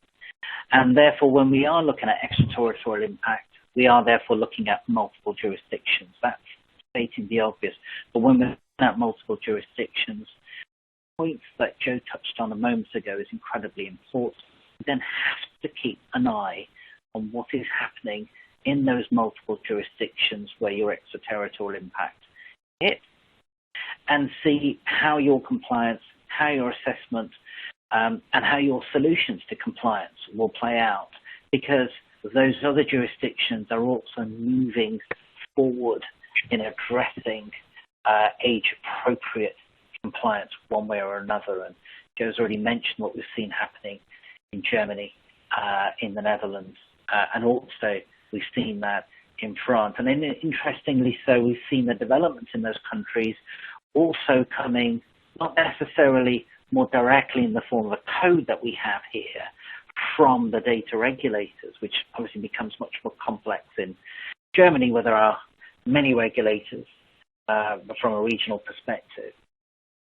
A: And therefore, when we are looking at extraterritorial impact, we are therefore looking at multiple jurisdictions. That's stating the obvious. But when we're looking at multiple jurisdictions, points that Joe touched on a moment ago is incredibly important. We then have to keep an eye on what is happening in those multiple jurisdictions where your extraterritorial impact hits, and see how your compliance, how your assessment, and how your solutions to compliance will play out, because those other jurisdictions are also moving forward in addressing age-appropriate compliance one way or another. And Joe's already mentioned what we've seen happening in Germany, in the Netherlands, and also we've seen that in France. And then interestingly so, we've seen the developments in those countries also coming, not necessarily more directly in the form of a code that we have here from the data regulators, which obviously becomes much more complex in Germany, where there are many regulators from a regional perspective.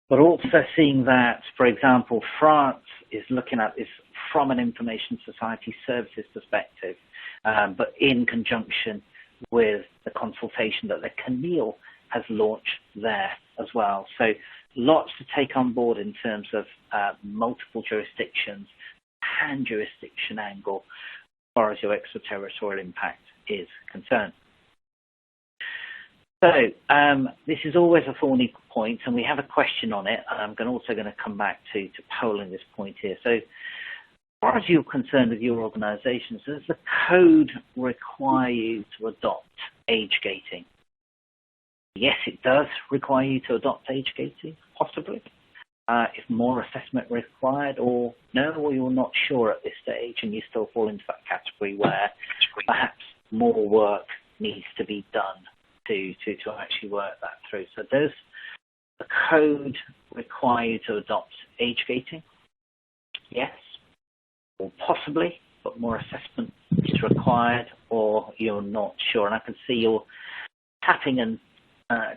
A: But also seeing that, for example, France is looking at this from an information society services perspective, but in conjunction with the consultation that the CNIL has launched there as well. So lots to take on board in terms of multiple jurisdictions, pan-jurisdiction angle, as far as your extraterritorial impact is concerned. So this is always a thorny point, and we have a question on it. I'm also going to come back to polling this point here. So as far as you're concerned with your organizations, does the code require you to adopt age gating? Yes, it does require you to adopt age gating, possibly. If more assessment required, or no, or you're not sure at this stage and you still fall into that category where perhaps more work needs to be done to actually work that through. So does the code require you to adopt age gating? Yes, or possibly, but more assessment is required, or you're not sure. And I can see you're tapping and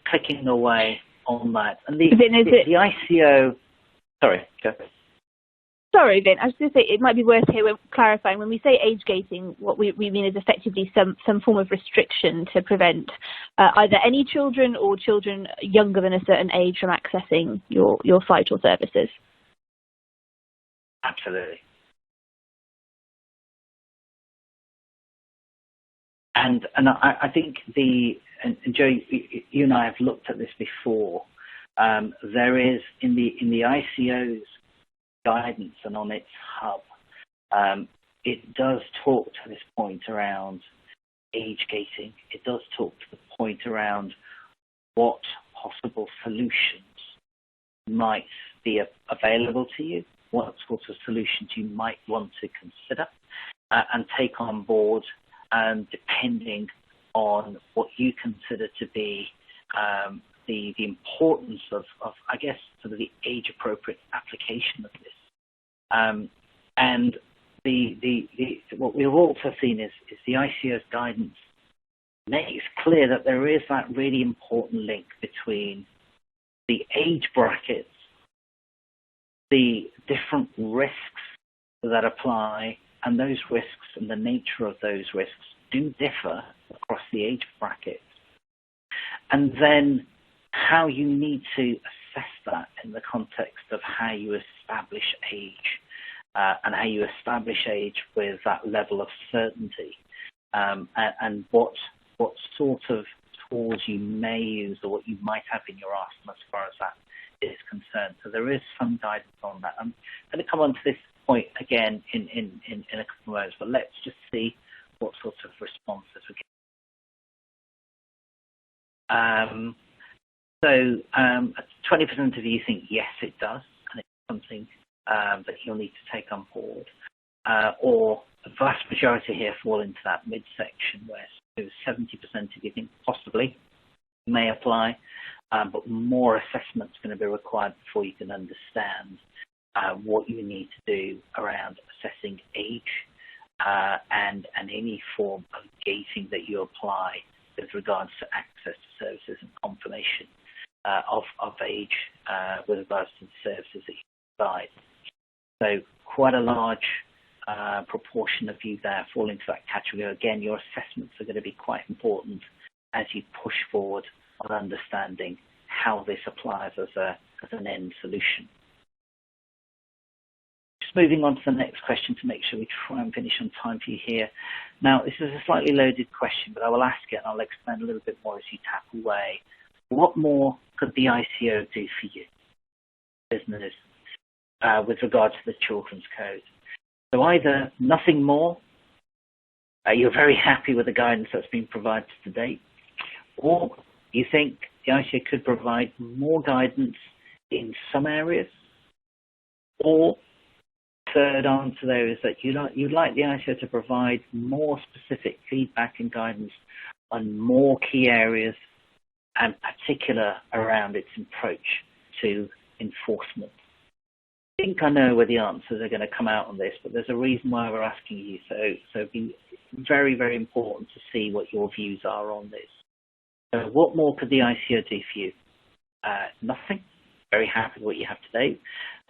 A: clicking away on that. And the ICO, sorry, go ahead.
B: Sorry, Vin, I was going to say it might be worth here clarifying. When we say age gating, what we mean is effectively some form of restriction to prevent either any children or children younger than a certain age from accessing your site or services.
A: Absolutely. And I think and Joe, you and I have looked at this before. There is in the ICO's guidance and on its hub, it does talk to this point around age gating. It does talk to the point around what possible solutions might be available to you, what sorts of solutions you might want to consider and take on board, and depending on what you consider to be the importance of, I guess, sort of the age-appropriate application of this. And what we've also seen is the ICO's guidance makes clear that there is that really important link between the age brackets, the different risks that apply, and those risks and the nature of those risks do differ across the age brackets. And then how you need to assess that in the context of how you establish age. and how you establish age with that level of certainty, and what sort of tools you may use or what you might have in your arsenal as far as that is concerned. So there is some guidance on that. I'm going to come on to this point again in a couple of moments, but let's just see what sorts of responses we get. 20% of you think yes, it does, and it's something that you'll need to take on board. Or the vast majority here fall into that midsection where 70% of you think possibly may apply, but more assessment is going to be required before you can understand what you need to do around assessing age and any form of gating that you apply with regards to access to services and confirmation of age with regards to the services that you provide. So quite a large proportion of you there fall into that category. Again, your assessments are going to be quite important as you push forward on understanding how this applies as an end solution. Just moving on to the next question to make sure we try and finish on time for you here. Now, this is a slightly loaded question, but I will ask it and I'll explain a little bit more as you tap away. What more could the ICO do for you, business, with regards to the Children's Code? So either nothing more, you're very happy with the guidance that's been provided to date, or you think the ICO could provide more guidance in some areas, or third answer there is that you'd like the ICO to provide more specific feedback and guidance on more key areas, and particular around its approach to enforcement. I think I know where the answers are going to come out on this, but there's a reason why we're asking you. So it'd be very, very important to see what your views are on this. So what more could the ICO do for you? Nothing. Very happy with what you have today.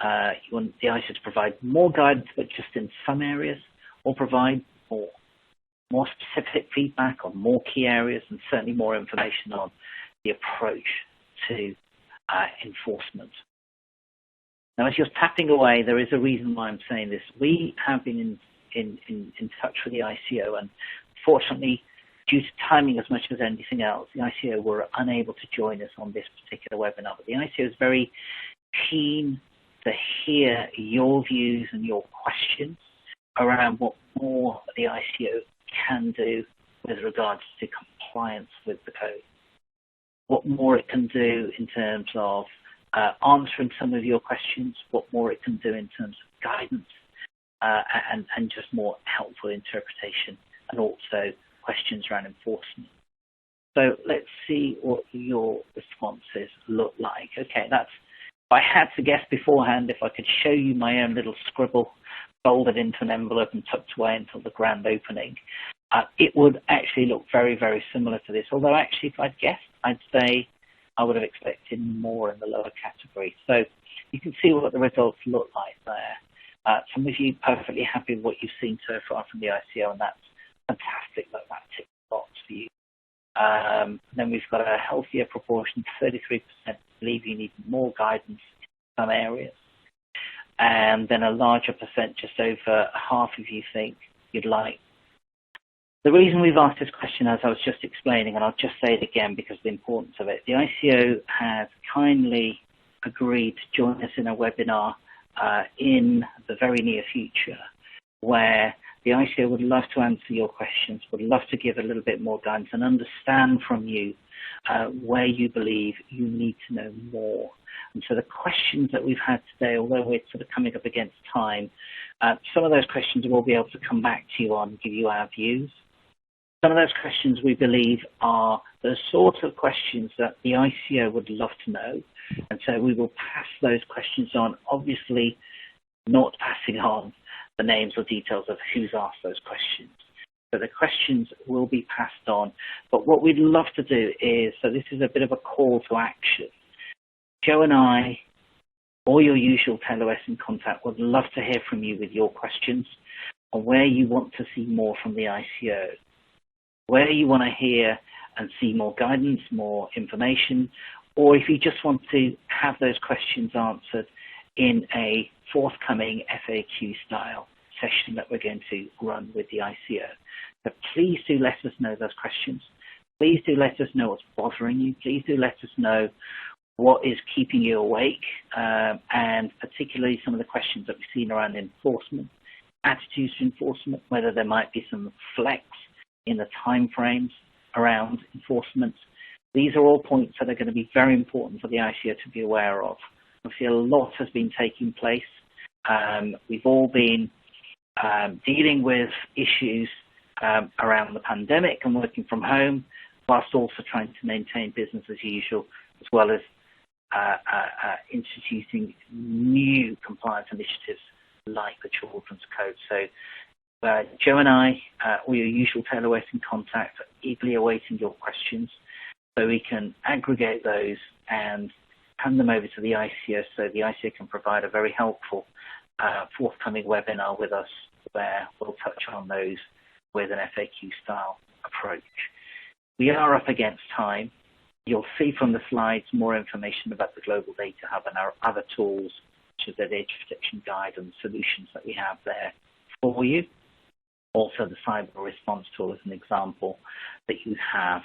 A: You want the ICO to provide more guidance, but just in some areas, or provide more specific feedback on more key areas, and certainly more information on the approach to enforcement. Now, as you're tapping away, there is a reason why I'm saying this. We have been in touch with the ICO, and fortunately, due to timing as much as anything else, the ICO were unable to join us on this particular webinar. But the ICO is very keen to hear your views and your questions around what more the ICO can do with regards to compliance with the code. What more it can do in terms of answering some of your questions, what more it can do in terms of guidance, and just more helpful interpretation, and also questions around enforcement. So let's see what your responses look like. Okay, if I had to guess beforehand, if I could show you my own little scribble folded into an envelope and tucked away until the grand opening, it would actually look very, very similar to this. Although actually, if I'd guessed, I'd say I would have expected more in the lower category. So you can see what the results look like there. Some of you perfectly happy with what you've seen so far from the ICO, and that's fantastic that ticks the box for you. Then we've got a healthier proportion, 33% believe you need more guidance in some areas. And then a larger percent, just over half of you think you'd like. The reason we've asked this question, as I was just explaining, and I'll just say it again because of the importance of it, the ICO has kindly agreed to join us in a webinar in the very near future, where the ICO would love to answer your questions, would love to give a little bit more guidance and understand from you where you believe you need to know more. And so the questions that we've had today, although we're sort of coming up against time, some of those questions we'll be able to come back to you on, give you our views. Some of those questions we believe are the sort of questions that the ICO would love to know. And so we will pass those questions on, obviously not passing on the names or details of who's asked those questions. So the questions will be passed on. But what we'd love to do is, so this is a bit of a call to action. Joe and I, or your usual Taylor Wessing contact, would love to hear from you with your questions on where you want to see more from the ICO, where you want to hear and see more guidance, more information, or if you just want to have those questions answered in a forthcoming FAQ style session that we're going to run with the ICO. So please do let us know those questions. Please do let us know what's bothering you. Please do let us know what is keeping you awake, and particularly some of the questions that we've seen around enforcement, attitudes to enforcement, whether there might be some flex in the time frames around enforcement. These are all points that are going to be very important for the ICO to be aware of. Obviously, a lot has been taking place. We've all been dealing with issues around the pandemic and working from home, whilst also trying to maintain business as usual, as well as instituting new compliance initiatives like the Children's Code. So Joe and I, or your usual Taylor Wessing contact, are eagerly awaiting your questions so we can aggregate those and hand them over to the ICO so the ICO can provide a very helpful forthcoming webinar with us where we'll touch on those with an FAQ style approach. We are up against time. You'll see from the slides more information about the Global Data Hub and our other tools, such as the Data Protection Guide and solutions that we have there for you. Also the Cyber Response Tool as an example that you have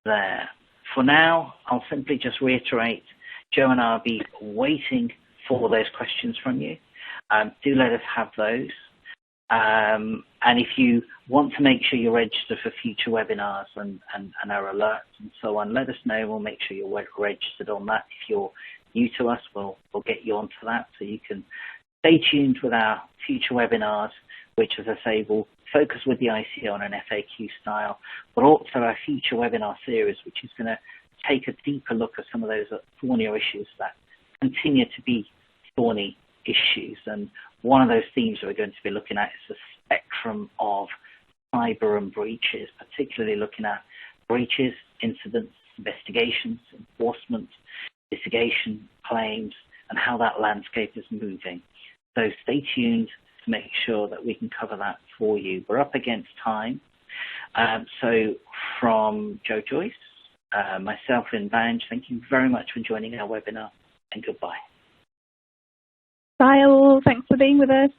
A: there. For now, I'll simply just reiterate, Joe and I will be waiting for those questions from you. Do let us have those. And if you want to make sure you're registered for future webinars and our alerts and so on, let us know. We'll make sure you're registered on that. If you're new to us, we'll get you onto that so you can stay tuned with our future webinars, which, as I say, will focus with the ICO on an FAQ style, but also our future webinar series, which is going to take a deeper look at some of those thornier issues that continue to be thorny issues. And one of those themes that we're going to be looking at is the spectrum of cyber and breaches, particularly looking at breaches, incidents, investigations, enforcement, litigation, claims, and how that landscape is moving. So stay tuned to make sure that we can cover that for you. We're up against time. So from Joe Joyce, myself and Vange, thank you very much for joining our webinar, and goodbye.
B: Bye all, thanks for being with us.